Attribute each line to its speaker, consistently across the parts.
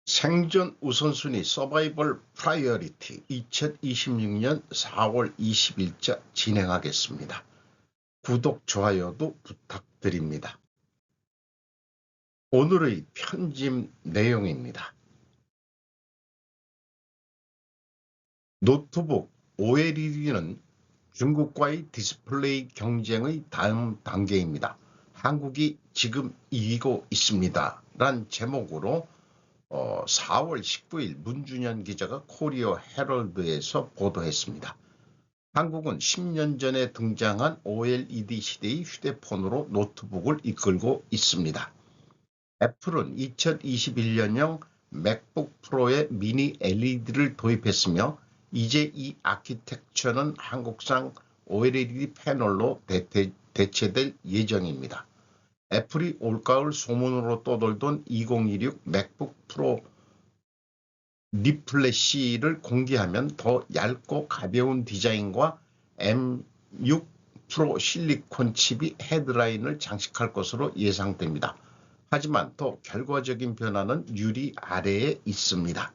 Speaker 1: 생존 우선순위 서바이벌 프라이어리티 2026년 4월 20일자 진행하겠습니다. 구독, 좋아요도 부탁드립니다. 오늘의 편집 내용입니다. 노트북 OLED는 중국과의 디스플레이 경쟁의 다음 단계입니다. 한국이 지금 이기고 있습니다. 란 제목으로 4월 19일 문준현 기자가 코리아 헤럴드에서 보도했습니다. 한국은 10년 전에 등장한 OLED 시대의 휴대폰으로 노트북을 이끌고 있습니다. 애플은 2021년형 맥북 프로에 미니 LED를 도입했으며 이제 이 아키텍처는 한국산 OLED 패널로 대체될 예정입니다. 애플이 올가을 소문으로 떠돌던 2016 맥북 프로 리플래시를 공개하면 더 얇고 가벼운 디자인과 M6 프로 실리콘 칩이 헤드라인을 장식할 것으로 예상됩니다. 하지만 더 결과적인 변화는 유리 아래에 있습니다.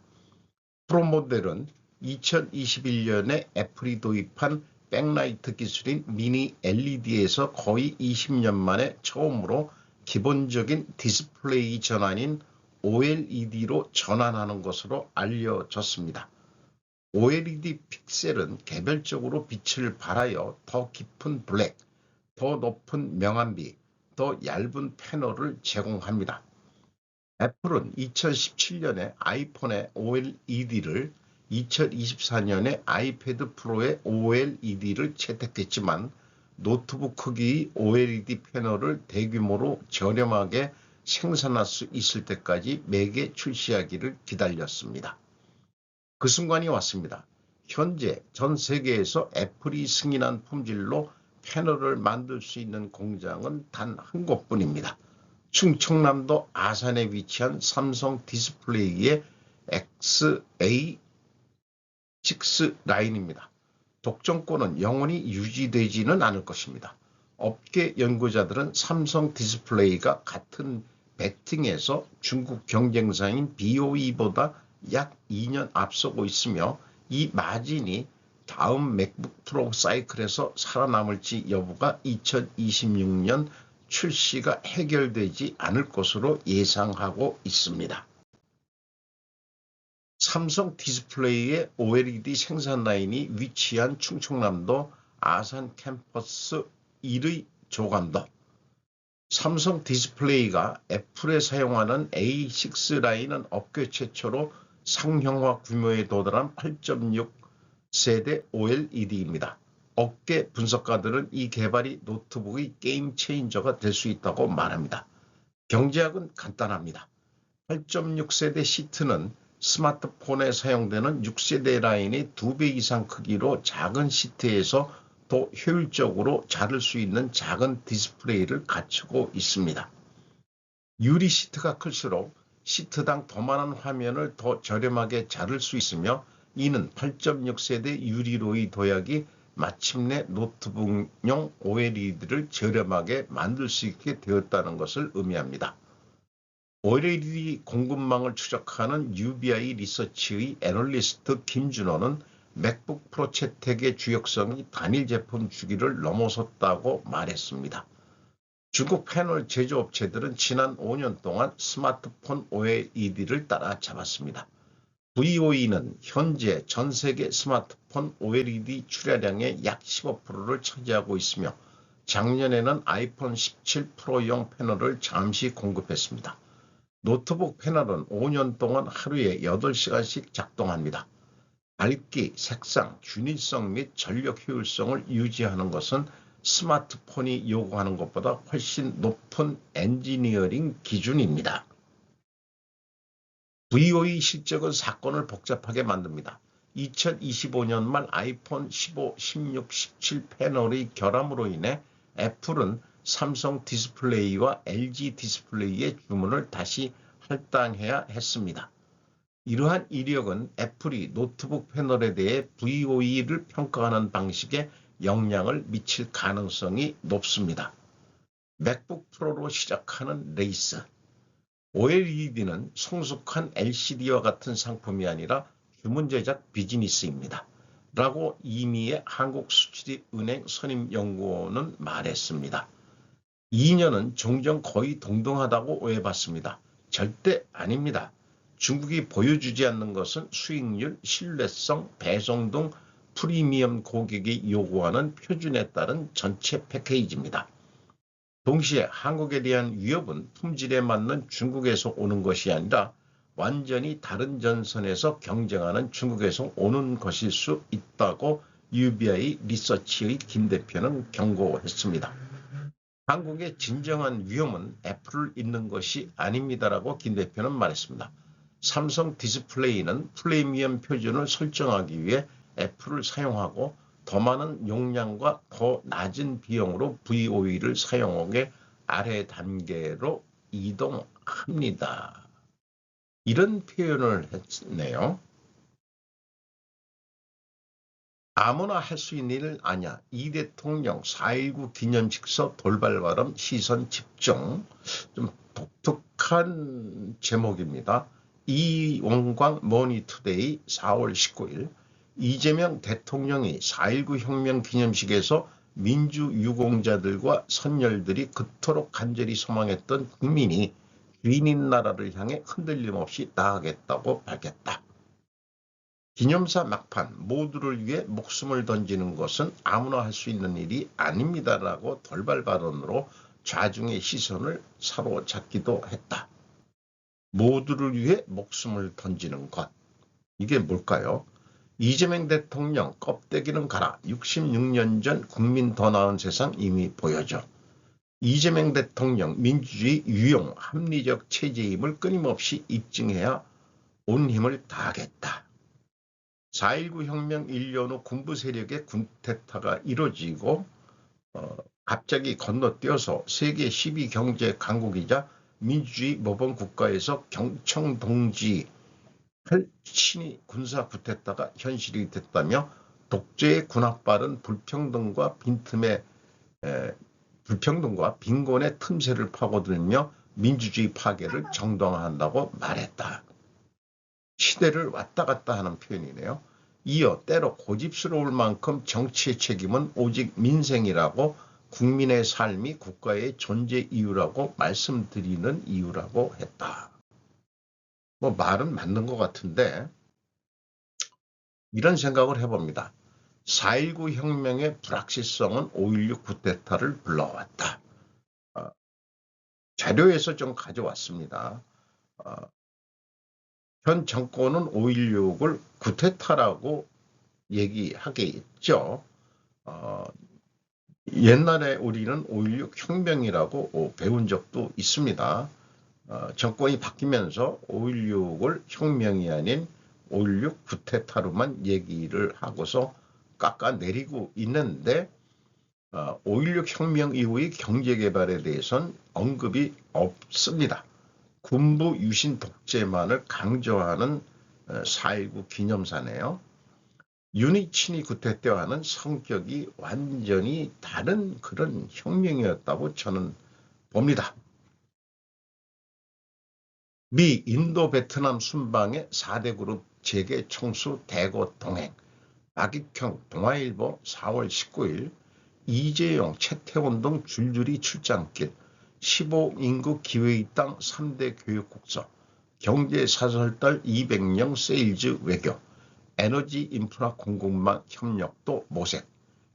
Speaker 1: 프로 모델은 2021년에 애플이 도입한 백라이트 기술인 미니 LED에서 거의 20년 만에 처음으로 기본적인 디스플레이 전환인 OLED로 전환하는 것으로 알려졌습니다. OLED 픽셀은 개별적으로 빛을 발하여 더 깊은 블랙, 더 높은 명암비, 더 얇은 패널을 제공합니다. 애플은 2017년에 아이폰의 OLED를 2024년에 아이패드 프로의 OLED를 채택했지만 노트북 크기의 OLED 패널을 대규모로 저렴하게 생산할 수 있을 때까지 매개 출시하기를 기다렸습니다. 그 순간이 왔습니다. 현재 전 세계에서 애플이 승인한 품질로 패널을 만들 수 있는 공장은 단 한 곳뿐입니다. 충청남도 아산에 위치한 삼성 디스플레이의 XA6 라인입니다. 독점권은 영원히 유지되지는 않을 것입니다. 업계 연구자들은 삼성 디스플레이가 같은 배팅에서 중국 경쟁사인 BOE보다 약 2년 앞서고 있으며 이 마진이 다음 맥북 프로 사이클에서 살아남을지 여부가 2026년 출시가 해결되지 않을 것으로 예상하고 있습니다. 삼성 디스플레이의 OLED 생산 라인이 위치한 충청남도 아산 캠퍼스 1의 조감도, 삼성 디스플레이가 애플에 사용하는 A6 라인은 업계 최초로 상형화 규모에 도달한 8.6세대 OLED입니다. 업계 분석가들은 이 개발이 노트북의 게임 체인저가 될 수 있다고 말합니다. 경제학은 간단합니다. 8.6세대 시트는 스마트폰에 사용되는 6세대 라인의 2배 이상 크기로 작은 시트에서 더 효율적으로 자를 수 있는 작은 디스플레이를 갖추고 있습니다. 유리 시트가 클수록 시트당 더 많은 화면을 더 저렴하게 자를 수 있으며 이는 8.6세대 유리로의 도약이 마침내 노트북용 OLED를 저렴하게 만들 수 있게 되었다는 것을 의미합니다. OLED 공급망을 추적하는 UBI 리서치의 애널리스트 김준호는 맥북 프로 채택의 주역성이 단일 제품 주기를 넘어섰다고 말했습니다. 중국 패널 제조업체들은 지난 5년 동안 스마트폰 OLED를 따라잡았습니다. VOE는 현재 전 세계 스마트폰 OLED 출하량의 약 15%를 차지하고 있으며 작년에는 아이폰 17 프로용 패널을 잠시 공급했습니다. 노트북 패널은 5년 동안 하루에 8시간씩 작동합니다. 밝기, 색상, 균일성 및 전력 효율성을 유지하는 것은 스마트폰이 요구하는 것보다 훨씬 높은 엔지니어링 기준입니다. VOE 실적은 사건을 복잡하게 만듭니다. 2025년 말 아이폰 15, 16, 17 패널의 결함으로 인해 애플은 삼성 디스플레이와 LG 디스플레이의 주문을 다시 할당해야 했습니다. 이러한 이력은 애플이 노트북 패널에 대해 VOE를 평가하는 방식에 영향을 미칠 가능성이 높습니다. 맥북 프로로 시작하는 레이스. OLED는 성숙한 LCD와 같은 상품이 아니라 주문 제작 비즈니스입니다. 라고 이미의 한국수출입은행 선임연구원은 말했습니다. 2년은 종종 거의 동등하다고 오해받습니다. 절대 아닙니다. 중국이 보여주지 않는 것은 수익률, 신뢰성, 배송 등 프리미엄 고객이 요구하는 표준에 따른 전체 패키지입니다. 동시에 한국에 대한 위협은 품질에 맞는 중국에서 오는 것이 아니라 완전히 다른 전선에서 경쟁하는 중국에서 오는 것일 수 있다고 UBI 리서치의 김 대표는 경고했습니다. 한국의 진정한 위험은 애플을 잇는 것이 아닙니다라고 김 대표는 말했습니다. 삼성 디스플레이는 프리미엄 표준을 설정하기 위해 애플을 사용하고 더 많은 용량과 더 낮은 비용으로 VOE를 사용하게 아래 단계로 이동합니다. 이런 표현을 했네요. 아무나 할 수 있는 일 아니야. 이 대통령 4.19 기념식서 돌발 발언 시선 집중. 좀 독특한 제목입니다. 이원광 머니투데이 4월 19일 이재명 대통령이 4.19 혁명 기념식에서 민주유공자들과 선열들이 그토록 간절히 소망했던 국민이 주인인 나라를 향해 흔들림 없이 나아가겠다고 밝혔다. 기념사 막판 모두를 위해 목숨을 던지는 것은 아무나 할 수 있는 일이 아닙니다라고 돌발 발언으로 좌중의 시선을 사로잡기도 했다. 모두를 위해 목숨을 던지는 것. 이게 뭘까요? 이재명 대통령 껍데기는 가라. 66년 전 국민 더 나은 세상 이미 보여줘. 이재명 대통령 민주주의 유용 합리적 체제임을 끊임없이 입증해야 온 힘을 다하겠다. 4.19 혁명 1년 후 군부 세력의 군태타가 이뤄지고 갑자기 건너뛰어서 세계 12 경제 강국이자 민주주의 모범 국가에서 경청동지 친위 군사 쿠데타가 현실이 됐다며 독재의 군합발은 불평등과 빈곤의 틈새를 파고들며 민주주의 파괴를 정당화한다고 말했다. 시대를 왔다 갔다 하는 표현이네요. 이어 때로 고집스러울 만큼 정치의 책임은 오직 민생이라고 국민의 삶이 국가의 존재 이유라고 말씀드리는 이유라고 했다. 뭐 말은 맞는 것 같은데 이런 생각을 해봅니다. 4.19 혁명의 불확실성은 5.16 쿠데타를 불러왔다. 자료에서 좀 가져왔습니다. 현 정권은 5.16을 쿠데타라고 얘기하겠죠. 옛날에 우리는 5.16 혁명이라고 배운 적도 있습니다. 정권이 바뀌면서 5.16을 혁명이 아닌 5.16 쿠데타로만 얘기를 하고서 깎아내리고 있는데 5.16 혁명 이후의 경제개발에 대해서는 언급이 없습니다. 군부 유신 독재만을 강조하는 4.19 기념사네요. 유니친이 쿠데타 때와는 성격이 완전히 다른 그런 혁명이었다고 저는 봅니다. 미, 인도, 베트남 순방의 4대 그룹 재계 총수 대거 동행. 박익형 동아일보 4월 19일 이재용, 최태원 등 줄줄이 출장길. 15인국 기회의 땅 3대 교육국서. 경제사설달 200년 세일즈 외교. 에너지 인프라 공급망 협력도 모색.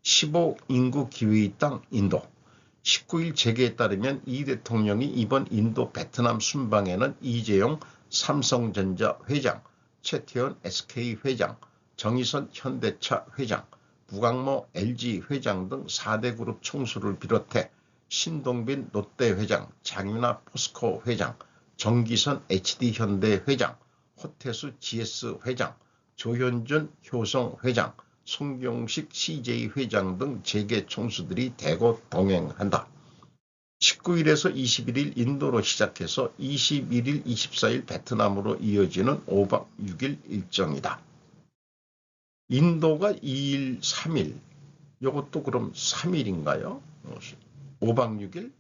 Speaker 1: 15인국 기회의 땅 인도. 19일 재계에 따르면 이 대통령이 이번 인도 베트남 순방에는 이재용 삼성전자 회장, 최태원 SK 회장, 정의선 현대차 회장, 부강모 LG 회장 등 4대 그룹 총수를 비롯해 신동빈 롯데 회장, 장윤아 포스코 회장, 정기선 HD현대 회장, 호태수 GS 회장, 조현준 효성 회장, 송경식 CJ 회장 등 재계 총수들이 대거 동행한다. 19일에서 21일 인도로 시작해서 21일, 24일 베트남으로 이어지는 5박 6일 일정이다. 인도가 2일, 3일, 이것도 그럼 3일인가요? 5박 6일?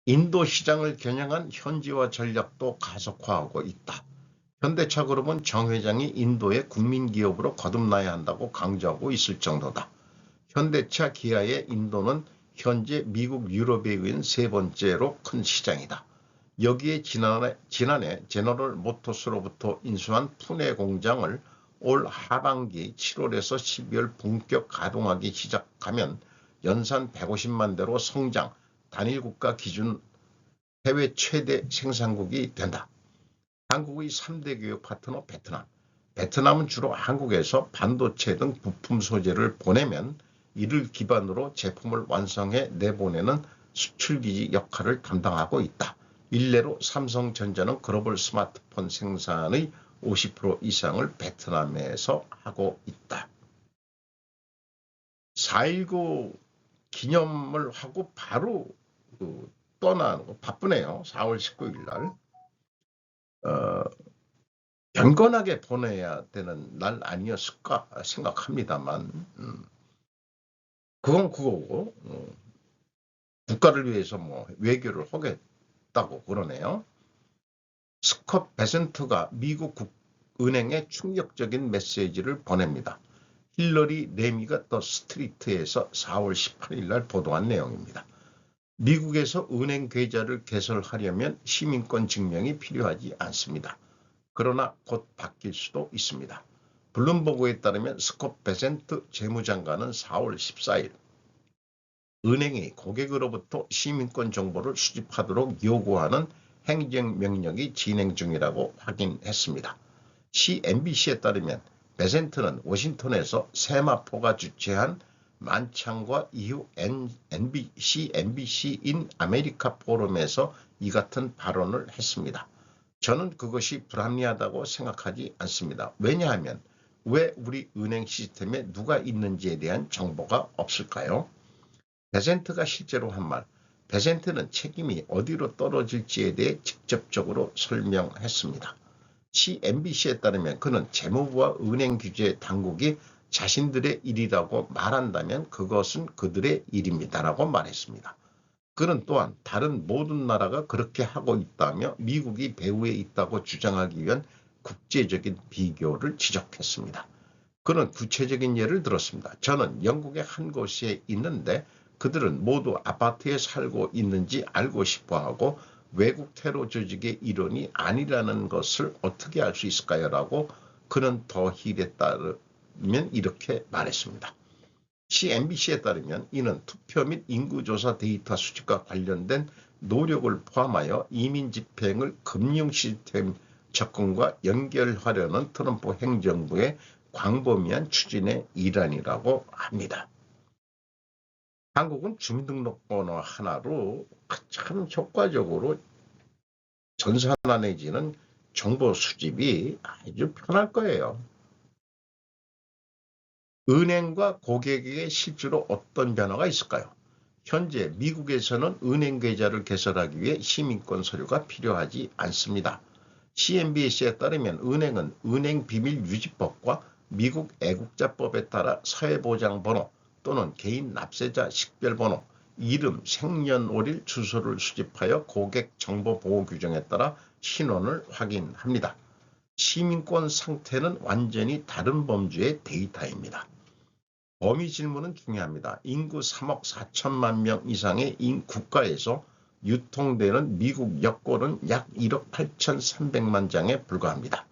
Speaker 1: 인도 시장을 겨냥한 현지화 전략도 가속화하고 있다. 현대차그룹은 정 회장이 인도의 국민기업으로 거듭나야 한다고 강조하고 있을 정도다. 현대차 기아의 인도는 현재 미국 유럽에 의한 세 번째로 큰 시장이다. 여기에 지난해 제너럴 모터스로부터 인수한 푸네 공장을 올 하반기 7월에서 12월 본격 가동하기 시작하면 연산 150만 대로 성장, 단일 국가 기준 해외 최대 생산국이 된다. 한국의 3대 교육 파트너 베트남. 베트남은 주로 한국에서 반도체 등 부품 소재를 보내면 이를 기반으로 제품을 완성해 내보내는 수출기지 역할을 담당하고 있다. 일례로 삼성전자는 글로벌 스마트폰 생산의 50% 이상을 베트남에서 하고 있다. 4.19 기념을 하고 바로 떠나는 거 바쁘네요. 4월 19일 날. 경건하게 보내야 되는 날 아니었을까 생각합니다만 그건 그거고 국가를 위해서 뭐 외교를 하겠다고 그러네요. 스콧 베센트가 미국 은행에 충격적인 메시지를 보냅니다. 힐러리 레미가 더 스트리트에서 4월 18일 날 보도한 내용입니다. 미국에서 은행 계좌를 개설하려면 시민권 증명이 필요하지 않습니다. 그러나 곧 바뀔 수도 있습니다. 블룸버그에 따르면 스콧 베센트 재무장관은 4월 14일 은행이 고객으로부터 시민권 정보를 수집하도록 요구하는 행정명령이 진행 중이라고 확인했습니다. CNBC에 따르면 베센트는 워싱턴에서 세마포가 주최한 만찬과 이후 CNBC인 아메리카 포럼에서 이 같은 발언을 했습니다. 저는 그것이 불합리하다고 생각하지 않습니다. 왜냐하면 왜 우리 은행 시스템에 누가 있는지에 대한 정보가 없을까요? 베센트가 실제로 한 말, 베센트는 책임이 어디로 떨어질지에 대해 직접적으로 설명했습니다. CNBC에 따르면 그는 재무부와 은행 규제 당국이 자신들의 일이라고 말한다면 그것은 그들의 일입니다라고 말했습니다. 그는 또한 다른 모든 나라가 그렇게 하고 있다며 미국이 배후에 있다고 주장하기 위한 국제적인 비교를 지적했습니다. 그는 구체적인 예를 들었습니다. 저는 영국의 한 곳에 있는데 그들은 모두 아파트에 살고 있는지 알고 싶어하고 외국 테러 조직의 일원이 아니라는 것을 어떻게 알 수 있을까요? 라고 그는 더 힐에 따르면 이렇게 말했습니다. CNBC에 따르면 이는 투표 및 인구조사 데이터 수집과 관련된 노력을 포함하여 이민 집행을 금융 시스템 접근과 연결하려는 트럼프 행정부의 광범위한 추진의 일환이라고 합니다. 한국은 주민등록번호 하나로 참 효과적으로 전산화 내지는 정보 수집이 아주 편할 거예요. 은행과 고객에게 실제로 어떤 변화가 있을까요? 현재 미국에서는 은행 계좌를 개설하기 위해 시민권 서류가 필요하지 않습니다. CNBC에 따르면 은행은 은행비밀유지법과 미국 애국자법에 따라 사회보장번호 또는 개인 납세자 식별번호, 이름, 생년월일, 주소를 수집하여 고객 정보 보호 규정에 따라 신원을 확인합니다. 시민권 상태는 완전히 다른 범주의 데이터입니다. 범위 질문은 중요합니다. 인구 3억 4천만 명 이상의 국가에서 유통되는 미국 여권은 약 1억 8,300만 장에 불과합니다.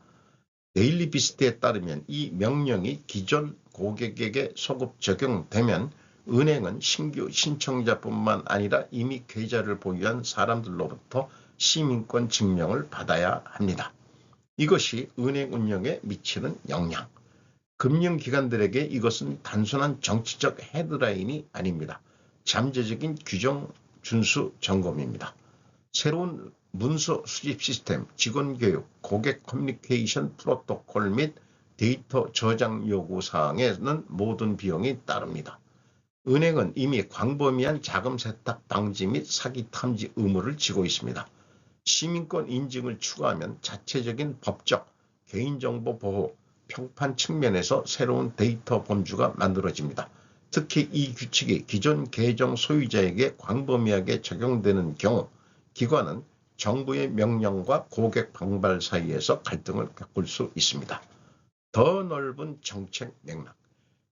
Speaker 1: 데일리 비스트에 따르면 이 명령이 기존 고객에게 소급 적용되면 은행은 신규 신청자뿐만 아니라 이미 계좌를 보유한 사람들로부터 시민권 증명을 받아야 합니다. 이것이 은행 운영에 미치는 영향. 금융기관들에게 이것은 단순한 정치적 헤드라인이 아닙니다. 잠재적인 규정 준수 점검입니다. 새로운 문서 수집 시스템, 직원 교육, 고객 커뮤니케이션 프로토콜 및 데이터 저장 요구 사항에는 모든 비용이 따릅니다. 은행은 이미 광범위한 자금 세탁 방지 및 사기 탐지 의무를 지고 있습니다. 시민권 인증을 추가하면 자체적인 법적, 개인정보 보호, 평판 측면에서 새로운 데이터 범주가 만들어집니다. 특히 이 규칙이 기존 계정 소유자에게 광범위하게 적용되는 경우 기관은 정부의 명령과 고객 방발 사이에서 갈등을 겪을 수 있습니다. 더 넓은 정책 맥락,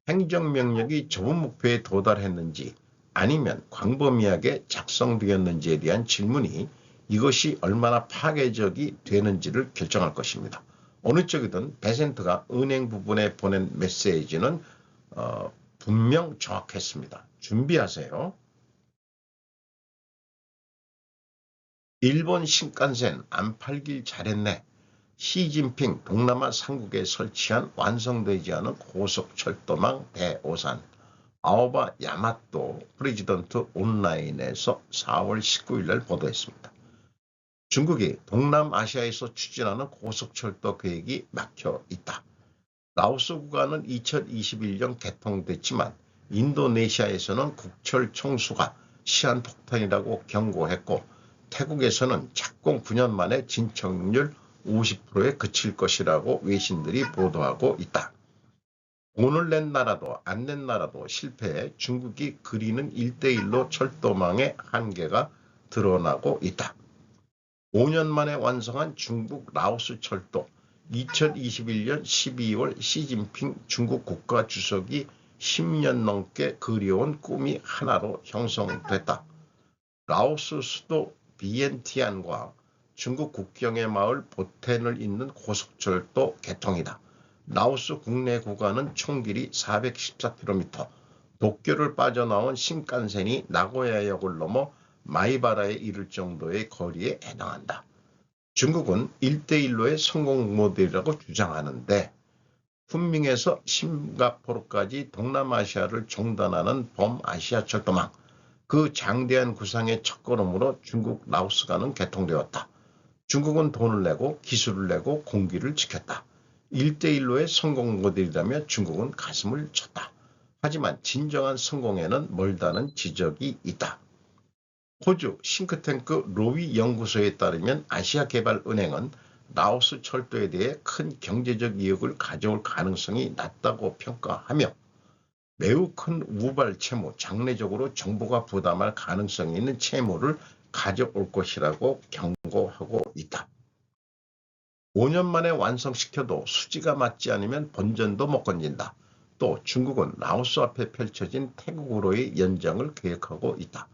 Speaker 1: 행정명령이 좁은 목표에 도달했는지 아니면 광범위하게 작성되었는지에 대한 질문이 이것이 얼마나 파괴적이 되는지를 결정할 것입니다. 어느 쪽이든 베센트가 은행 부분에 보낸 메시지는 분명 정확했습니다. 준비하세요. 일본 신칸센 안 팔길 잘했네. 시진핑 동남아 삼국에 설치한 완성되지 않은 고속철도망 대오산. 아오바 야마토 프레지던트 온라인에서 4월 19일 날 보도했습니다. 중국이 동남아시아에서 추진하는 고속철도 계획이 막혀 있다. 라오스 구간은 2021년 개통됐지만 인도네시아에서는 국철 총수가 시한폭탄이라고 경고했고 태국에서는 착공 9년 만에 진척률 50%에 그칠 것이라고 외신들이 보도하고 있다. 돈을 낸 나라도 안 낸 나라도 실패해 중국이 그리는 1대1로 철도망의 한계가 드러나고 있다. 5년 만에 완성한 중국 라오스 철도. 2021년 12월 시진핑 중국 국가주석이 10년 넘게 그려온 꿈이 하나로 형성됐다. 라오스 수도 비엔티안과 중국 국경의 마을 보텐을 잇는 고속철도 개통이다. 라오스 국내 구간은 총 길이 414km, 도쿄를 빠져나온 신칸센이 나고야역을 넘어 마이바라에 이를 정도의 거리에 해당한다. 중국은 1대1로의 성공 모델이라고 주장하는데 훈밍에서 싱가포르까지 동남아시아를 종단하는 범아시아 철도망, 그 장대한 구상의 첫걸음으로 중국 라오스간은 개통되었다. 중국은 돈을 내고 기술을 내고 공기를 지켰다. 1대1로의 성공 모델이라며 중국은 가슴을 쳤다. 하지만 진정한 성공에는 멀다는 지적이 있다. 호주 싱크탱크 로위 연구소에 따르면 아시아개발은행은 라오스 철도에 대해 큰 경제적 이익을 가져올 가능성이 낮다고 평가하며 매우 큰 우발 채무, 장래적으로 정부가 부담할 가능성이 있는 채무를 가져올 것이라고 경고하고 있다. 5년 만에 완성시켜도 수지가 맞지 않으면 본전도 못 건진다. 또 중국은 라오스 앞에 펼쳐진 태국으로의 연장을 계획하고 있다.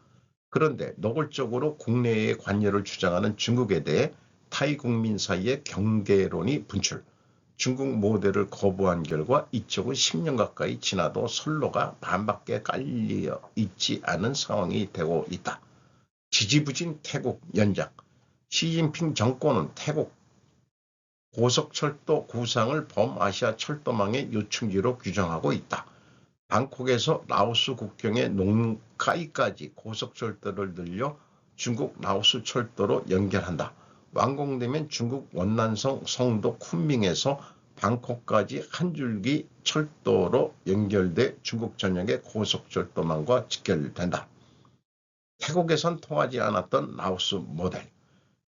Speaker 1: 그런데 노골적으로 국내의 관여를 주장하는 중국에 대해 타이 국민 사이에 경계론이 분출. 중국 모델을 거부한 결과 이쪽은 10년 가까이 지나도 선로가 반밖에 깔려 있지 않은 상황이 되고 있다. 지지부진 태국 연장. 시진핑 정권은 태국 고속철도 구상을 범아시아 철도망의 요충지로 규정하고 있다. 방콕에서 라오스 국경의 농카이까지 고속철도를 늘려 중국 라오스 철도로 연결한다. 완공되면 중국 원난성 성도 쿤밍에서 방콕까지 한 줄기 철도로 연결돼 중국 전역의 고속철도망과 직결된다. 태국에선 통하지 않았던 라오스 모델.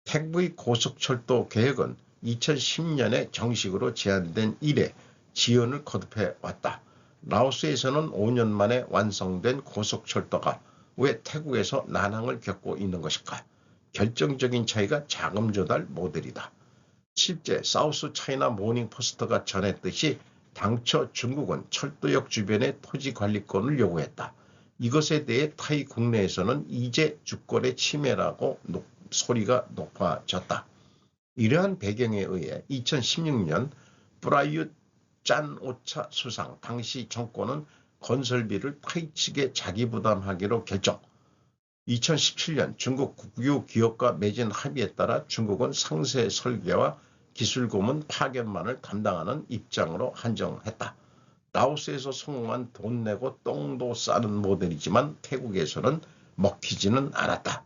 Speaker 1: 태국의 고속철도 계획은 2010년에 정식으로 제안된 이래 지연을 거듭해 왔다. 라오스에서는 5년 만에 완성된 고속철도가 왜 태국에서 난항을 겪고 있는 것일까? 결정적인 차이가 자금 조달 모델이다. 실제 사우스 차이나 모닝포스트가 전했듯이 당초 중국은 철도역 주변의 토지 관리권을 요구했다. 이것에 대해 타이 국내에서는 이제 주권의 침해라고 소리가 높아졌다. 이러한 배경에 의해 2016년 프라윷 짠오차 수상 당시 정권은 건설비를 타이 측에 자기 부담하기로 결정. 2017년 중국 국유 기업과 맺은 합의에 따라 중국은 상세 설계와 기술 고문 파견만을 담당하는 입장으로 한정했다. 라오스에서 성공한 돈 내고 똥도 싸는 모델이지만 태국에서는 먹히지는 않았다.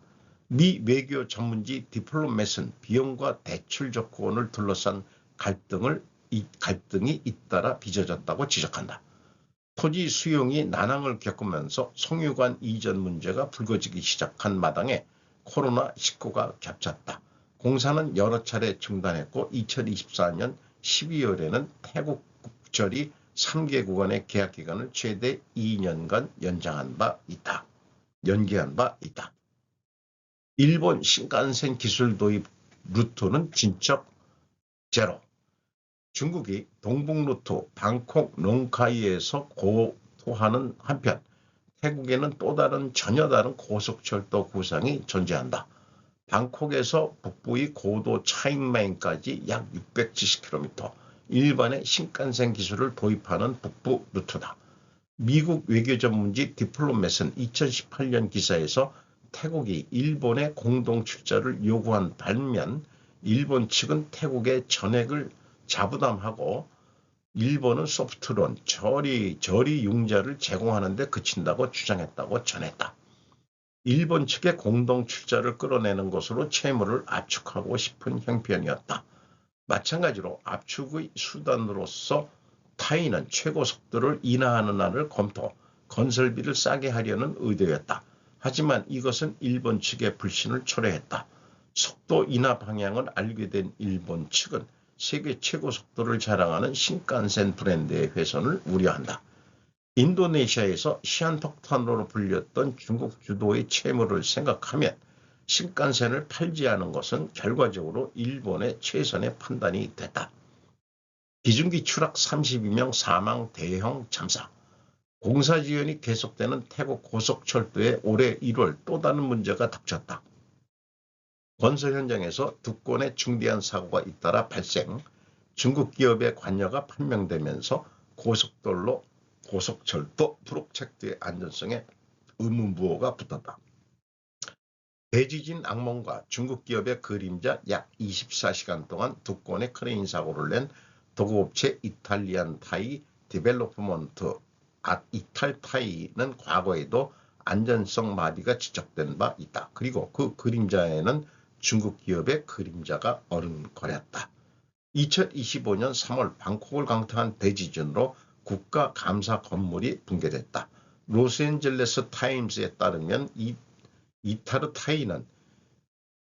Speaker 1: 미 외교 전문지 디플로맷은 비용과 대출 조건을 둘러싼 갈등이 잇따라 빚어졌다고 지적한다. 토지 수용이 난항을 겪으면서 송유관 이전 문제가 불거지기 시작한 마당에 코로나19가 겹쳤다. 공사는 여러 차례 중단했고 2024년 12월에는 태국 국철이 3개 구간의 계약 기간을 최대 2년간 연기한 바 있다. 일본 신칸센 기술 도입 루트는 진척 제로. 중국이 동북 루트 방콕 롱카이에서 고토하는 한편 태국에는 또 다른 전혀 다른 고속철도 구상이 존재한다. 방콕에서 북부의 고도 차잉마잉까지 약 670km, 일반의 신칸센 기술을 도입하는 북부 루트다. 미국 외교 전문지 디플로맷은 2018년 기사에서 태국이 일본의 공동 출자를 요구한 반면 일본 측은 태국의 전액을 자부담하고 일본은 소프트론, 저리 융자를 제공하는 데 그친다고 주장했다고 전했다. 일본 측의 공동 출자를 끌어내는 것으로 채무를 압축하고 싶은 형편이었다. 마찬가지로 압축의 수단으로서 타이는 최고 속도를 인하하는 안을 검토, 건설비를 싸게 하려는 의도였다. 하지만 이것은 일본 측의 불신을 초래했다. 속도 인하 방향을 알게 된 일본 측은 세계 최고 속도를 자랑하는 신칸센 브랜드의 훼손을 우려한다. 인도네시아에서 시한폭탄으로 불렸던 중국 주도의 채무를 생각하면 신칸센을 팔지 않은 것은 결과적으로 일본의 최선의 판단이 됐다. 기중기 추락 32명 사망 대형 참사. 공사 지연이 계속되는 태국 고속철도에 올해 1월 또 다른 문제가 닥쳤다. 건설 현장에서 2건의 중대한 사고가 잇따라 발생, 중국 기업의 관여가 판명되면서 고속철도 프로젝트의 안전성에 의문부호가 붙었다. 대지진 악몽과 중국 기업의 그림자 약 24시간 동안 2건의 크레인 사고를 낸 도급업체 이탈리안 타이 디벨로프먼트 이탈타이는 과거에도 안전성 마비가 지적된 바 있다. 그리고 그 그림자에는 중국 기업의 그림자가 어른거렸다. 2025년 3월 방콕을 강타한 대지진으로 국가 감사 건물이 붕괴됐다. 로스앤젤레스 타임스에 따르면 이타르 타이는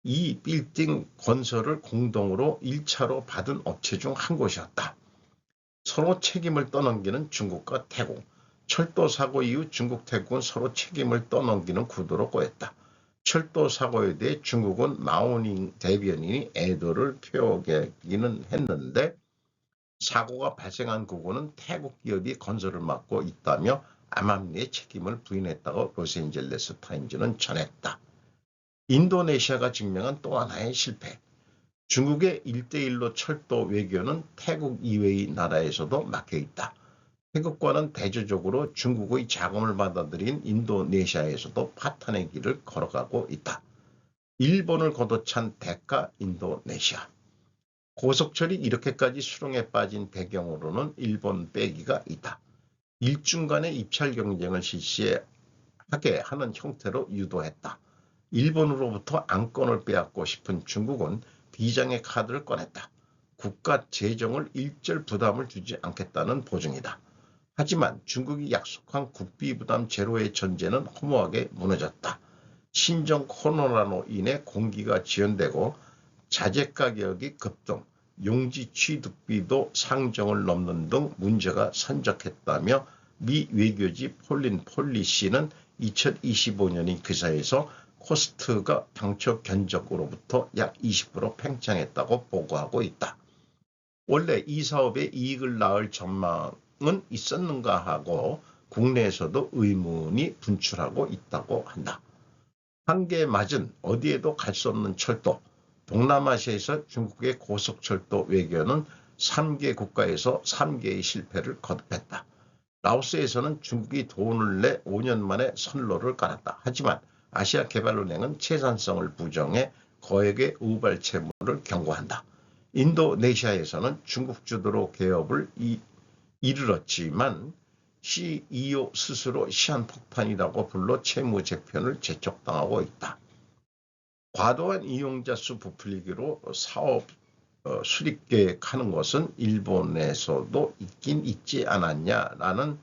Speaker 1: 이 빌딩 건설을 공동으로 1차로 받은 업체 중 한 곳이었다. 서로 책임을 떠넘기는 중국과 태국. 철도 사고 이후 중국, 태국은 서로 책임을 떠넘기는 구도로 꼬였다. 철도 사고에 대해 중국은 마오닝 대변인이 애도를 표하기는 했는데 사고가 발생한 구간은 태국 기업이 건설을 맡고 있다며 암암리의 책임을 부인했다고 로스앤젤레스 타임즈는 전했다. 인도네시아가 증명한 또 하나의 실패. 중국의 1대1로 철도 외교는 태국 이외의 나라에서도 막혀있다. 태국과는 대조적으로 중국의 자금을 받아들인 인도네시아에서도 파탄의 길을 걸어가고 있다. 일본을 걷어찬 대가 인도네시아. 고속철이 이렇게까지 수렁에 빠진 배경으로는 일본 빼기가 있다. 일중 간의 입찰 경쟁을 실시하게 하는 형태로 유도했다. 일본으로부터 안건을 빼앗고 싶은 중국은 비장의 카드를 꺼냈다. 국가 재정을 일절 부담을 주지 않겠다는 보증이다. 하지만 중국이 약속한 국비 부담 제로의 전제는 허무하게 무너졌다. 신종 코로나로 인해 공기가 지연되고 자재 가격이 급등, 용지 취득비도 상정을 넘는 등 문제가 산적했다며 미 외교지 폴린 폴리시는 2025년의 기사에서 코스트가 당초 견적으로부터 약 20% 팽창했다고 보고하고 있다. 원래 이 사업에 이익을 낳을 전망은 있었는가 하고 국내에서도 의문이 분출하고 있다고 한다. 한계 맞은 어디에도 갈 수 없는 철도. 동남아시아에서 중국의 고속철도 외교는 3개 국가에서 3개의 실패를 거듭했다. 라오스에서는 중국이 돈을 내 5년 만에 선로를 깔았다. 하지만 아시아개발은행은 채산성을 부정해 거액의 우발 채무를 경고한다. 인도네시아에서는 중국 주도로 개업을 이르렀지만 CEO 스스로 시한폭탄이라고 불러 채무 재편을 재촉당하고 있다. 과도한 이용자 수 부풀리기로 사업 수립 계획하는 것은 일본에서도 있긴 있지 않았냐라는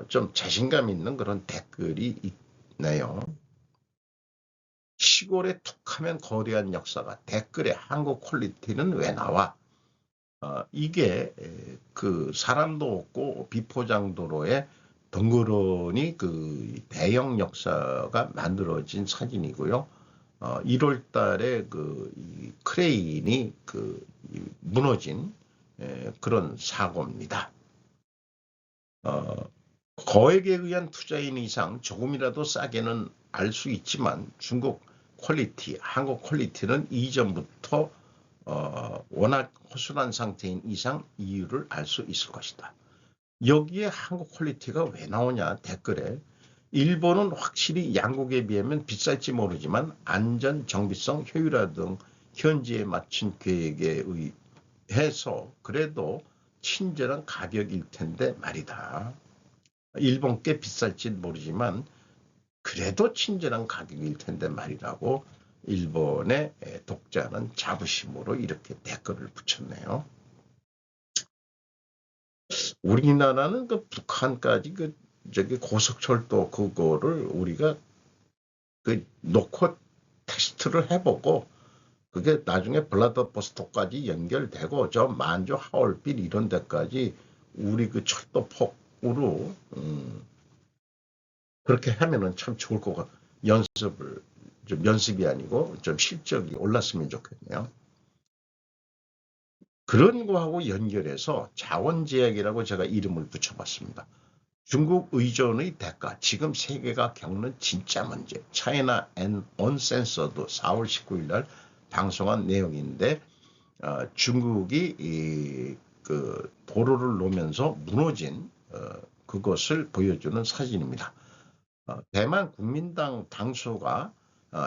Speaker 1: 좀 자신감 있는 그런 댓글이 있네요. 시골에 툭하면 거대한 역사가 댓글에 한국 퀄리티는 왜 나와? 이게 그 사람도 없고 비포장도로에 덩그러니 그 대형 역사가 만들어진 사진이고요. 1월 달에 이 크레인이 무너진 그런 사고입니다. 거액에 의한 투자인 이상 조금이라도 싸게는 알 수 있지만 중국 퀄리티, 한국 퀄리티는 이전부터 워낙 허술한 상태인 이상 이유를 알 수 있을 것이다. 여기에 한국 퀄리티가 왜 나오냐 댓글에 일본은 확실히 양국에 비하면 비쌀지 모르지만 안전, 정비성, 효율화 등 현지에 맞춘 계획에 의해서 그래도 친절한 가격일 텐데 말이다. 일본 꽤 비쌀지 모르지만 그래도 친절한 가격일 텐데 말이라고 일본의 독자는 자부심으로 이렇게 댓글을 붙였네요. 우리나라는 북한까지 저기 고속철도 그거를 우리가 놓고 테스트를 해보고 그게 나중에 블라디보스톡까지 연결되고 저 만주 하얼빈 이런 데까지 우리 철도폭으로 그렇게 하면은 참 좋을 것 같아요. 연습이 아니고 좀 실적이 올랐으면 좋겠네요. 그런 거하고 연결해서 자원제약이라고 제가 이름을 붙여봤습니다. 중국 의존의 대가, 지금 세계가 겪는 진짜 문제, 차이나 앤 언센서드 4월 19일 날 방송한 내용인데 중국이 도로를 놓으면서 무너진 그것을 보여주는 사진입니다. 대만 국민당 당수가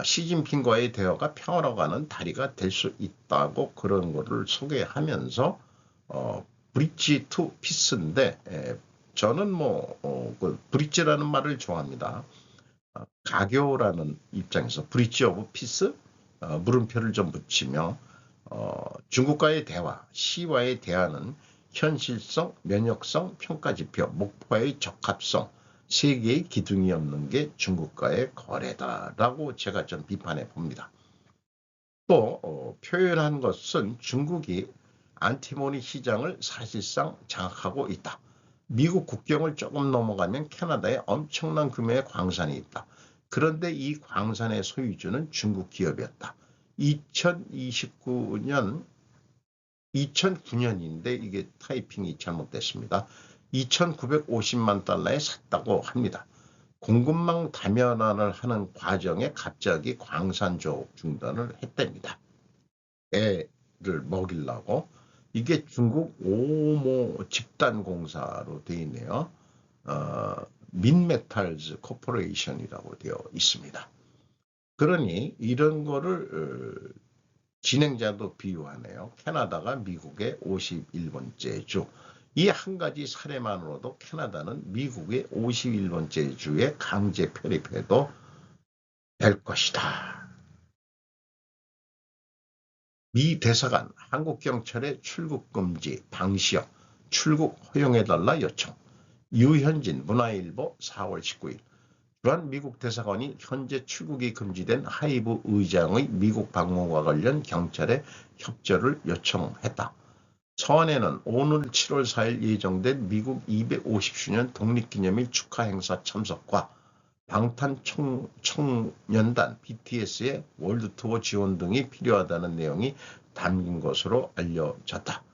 Speaker 1: 시진핑과의 대화가 평화로 가는 다리가 될 수 있다고 그런 거를 소개하면서 브릿지 투 피스인데 저는 브릿지라는 말을 좋아합니다. 가교라는 입장에서 브릿지 오브 피스 물음표를 좀 붙이며 중국과의 대화, 시와의 대화는 현실성, 면역성, 평가지표, 목표의 적합성 세 개의 기둥이 없는 게 중국과의 거래다라고 제가 좀 비판해 봅니다. 또 표현한 것은 중국이 안티모니 시장을 사실상 장악하고 있다. 미국 국경을 조금 넘어가면 캐나다에 엄청난 규모의 광산이 있다. 그런데 이 광산의 소유주는 중국 기업이었다. 2009년인데 이게 타이핑이 잘못됐습니다. 2,950만 달러에 샀다고 합니다. 공급망 다면화를 하는 과정에 갑자기 광산 조업 중단을 했답니다. 애를 먹이려고. 이게 중국 오모 집단공사로 되어 있네요. 민메탈즈 코퍼레이션이라고 되어 있습니다. 그러니 이런 거를 진행자도 비유하네요. 캐나다가 미국의 51번째 주. 이 한 가지 사례만으로도 캐나다는 미국의 51번째 주에 강제 편입해도 될 것이다. 미 대사관 한국경찰의 출국 금지 방시형 출국 허용해달라 요청. 유현진 문화일보 4월 19일. 주한 미국 대사관이 현재 출국이 금지된 하이브 의장의 미국 방문과 관련 경찰에 협조를 요청했다. 서한에는 오늘 7월 4일 예정된 미국 250주년 독립기념일 축하 행사 참석과 방탄청년단 BTS의 월드투어 지원 등이 필요하다는 내용이 담긴 것으로 알려졌다.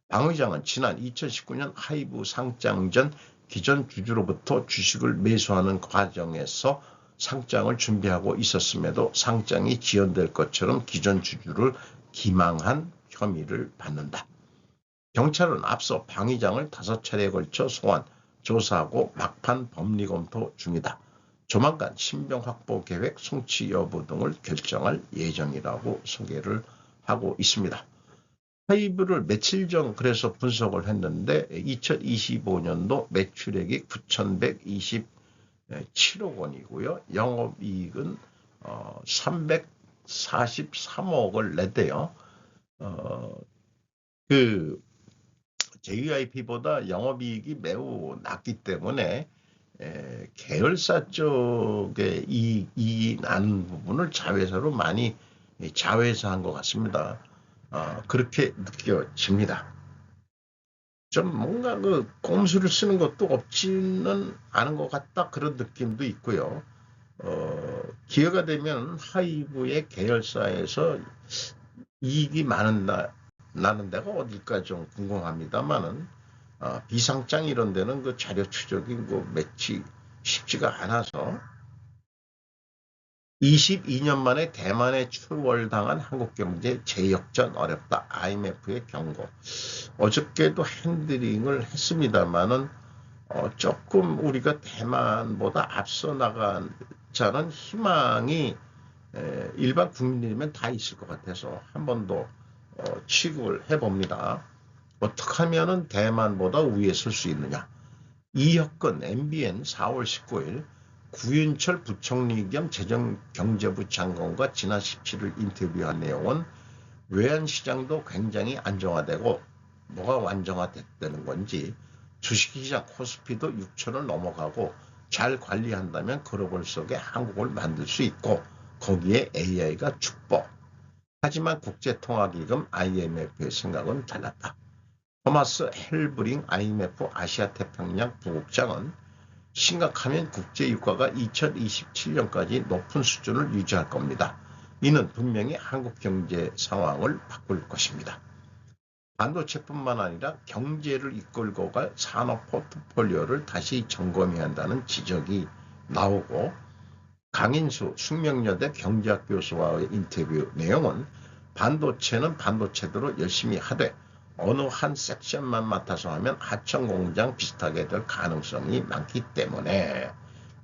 Speaker 1: 방 의장은 지난 2019년 하이브 상장 전 기존 주주로부터 주식을 매수하는 과정에서 상장을 준비하고 있었음에도 상장이 지연될 것처럼 기존 주주를 기망한 혐의를 받는다. 경찰은 앞서 방 의장을 5차례에 걸쳐 소환, 조사하고 막판 법리 검토 중이다. 조만간 신병 확보 계획, 송치 여부 등을 결정할 예정이라고 소개를 하고 있습니다. 하이브를 며칠 전 그래서 분석을 했는데 2025년도 매출액이 9,127억 원이고요. 영업이익은 343억을 냈대요. JYP보다 영업이익이 매우 낮기 때문에 계열사 쪽에 이익이 나는 부분을 자회사로 많이 자회사한 것 같습니다. 그렇게 느껴집니다. 좀 뭔가 꼼수를 쓰는 것도 없지는 않은 것 같다 그런 느낌도 있고요. 기회가 되면 하이브의 계열사에서 이익이 나는 데가 어딜까 좀 궁금합니다만은 비상장 이런 데는 그 자료 추적이 그 매치 쉽지가 않아서 22년 만에 대만에 출월당한 한국 경제 재역전 어렵다. IMF의 경고. 어저께도 핸들링을 했습니다만은 조금 우리가 대만보다 앞서 나가자는 희망이 일반 국민이면 다 있을 것 같아서 한 번 더 취급을 해봅니다. 어떻게 하면은 대만보다 위에 설 수 있느냐. 이혁근 MBN 4월 19일 구윤철 부총리 겸 재정경제부 장관과 지난 17일 인터뷰한 내용은 외환시장도 굉장히 안정화되고 뭐가 안정화됐다는 건지 주식시장 코스피도 6천을 넘어가고 잘 관리한다면 글로벌 속에 한국을 만들 수 있고 거기에 AI가 축복. 하지만 국제통화기금 IMF의 생각은 달랐다. 토마스 헬브링 IMF 아시아태평양 부국장은 심각하면 국제유가가 2027년까지 높은 수준을 유지할 겁니다. 이는 분명히 한국 경제 상황을 바꿀 것입니다. 반도체뿐만 아니라 경제를 이끌고 갈 산업 포트폴리오를 다시 점검해야 한다는 지적이 나오고 강인수 숙명여대 경제학 교수와의 인터뷰 내용은 반도체는 반도체대로 열심히 하되 어느 한 섹션만 맡아서 하면 하청 공장 비슷하게 될 가능성이 많기 때문에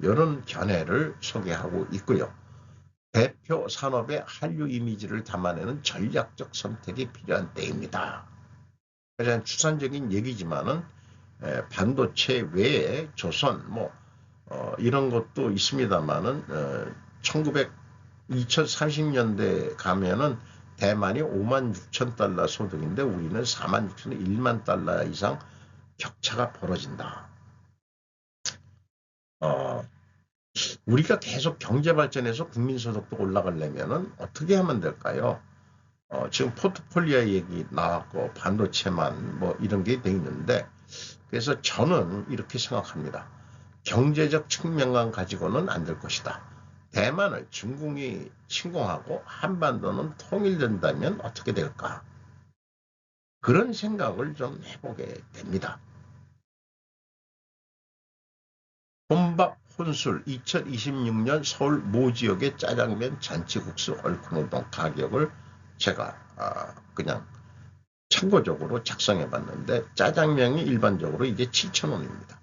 Speaker 1: 이런 견해를 소개하고 있고요. 대표 산업의 한류 이미지를 담아내는 전략적 선택이 필요한 때입니다. 가장 추상적인 얘기지만은 반도체 외에 조선 이런 것도 있습니다만은 2030년대 가면은 대만이 5만 6천 달러 소득인데 우리는 4만 6천 1만 달러 이상 격차가 벌어진다. 우리가 계속 경제 발전해서 국민소득도 올라가려면은 어떻게 하면 될까요? 지금 포트폴리오 얘기 나왔고 반도체만 이런 게 돼 있는데 그래서 저는 이렇게 생각합니다. 경제적 측면만 가지고는 안 될 것이다. 대만을 중국이 침공하고 한반도는 통일된다면 어떻게 될까? 그런 생각을 좀 해보게 됩니다. 혼밥 혼술 2026년 서울 모 지역의 짜장면 잔치국수 얼큰우동 가격을 제가 그냥 참고적으로 작성해 봤는데 짜장면이 일반적으로 이제 7,000원입니다.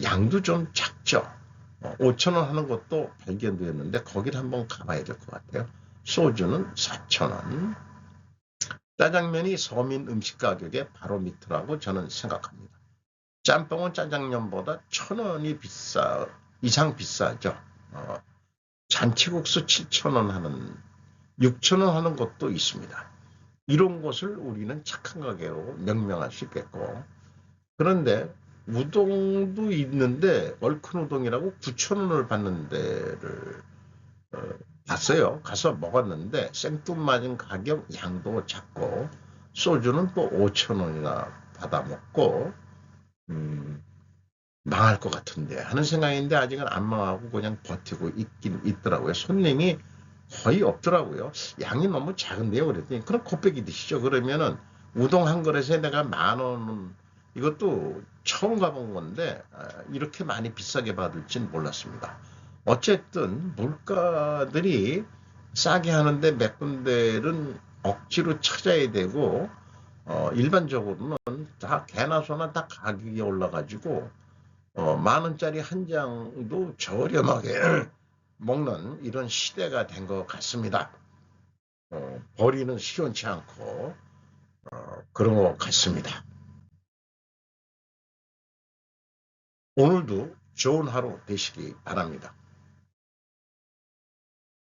Speaker 1: 양도 좀 작죠. 5,000원 하는 것도 발견되었는데 거기를 한번 가봐야 될 것 같아요. 소주는 4,000원. 짜장면이 서민 음식 가격의 바로 밑이라고 저는 생각합니다. 짬뽕은 짜장면보다 1,000원이 이상 비싸죠. 잔치국수 7,000원 하는 6,000원 하는 것도 있습니다. 이런 것을 우리는 착한 가게로 명명할 수 있겠고 그런데 우동도 있는데 얼큰 우동이라고 9,000원을 받는 데를 봤어요. 가서 먹었는데 생뚱맞은 가격 양도 작고 소주는 또 5,000원이나 받아 먹고 망할 것 같은데 하는 생각인데 아직은 안 망하고 그냥 버티고 있긴 있더라고요. 손님이 거의 없더라고요. 양이 너무 작은데요. 그랬더니 그럼 곱빼기 드시죠. 그러면은 우동 한 그릇에 내가 10,000원 이것도 처음 가본 건데 이렇게 많이 비싸게 받을진 몰랐습니다. 어쨌든 물가들이 싸게 하는데 몇 군데는 억지로 찾아야 되고 일반적으로는 다 개나 소나 다 가격이 올라가지고 10,000원짜리 한 장도 저렴하게 먹는 이런 시대가 된 것 같습니다. 버리는 시원치 않고 그런 것 같습니다. 오늘도 좋은 하루 되시기 바랍니다.